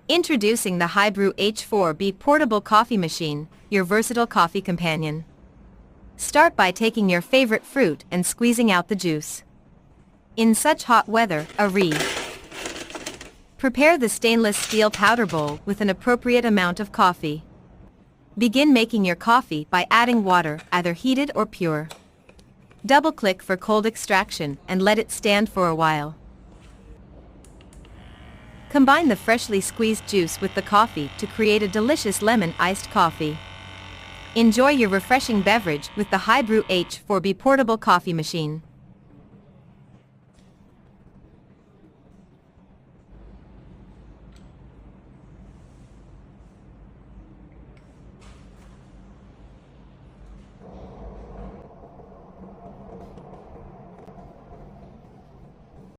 Introducing the HiBREW H4B portable coffee machine, your versatile coffee companion. Start by taking your favorite fruit and squeezing out the juice. In such hot weather, prepare the stainless steel powder bowl with an appropriate amount of coffee. Begin making your coffee by adding water, either heated or pure. Double-click for cold extraction and let it stand for a while. Combine the freshly squeezed juice with the coffee to create a delicious lemon iced coffee. Enjoy your refreshing beverage with the HiBREW H4B portable coffee machine.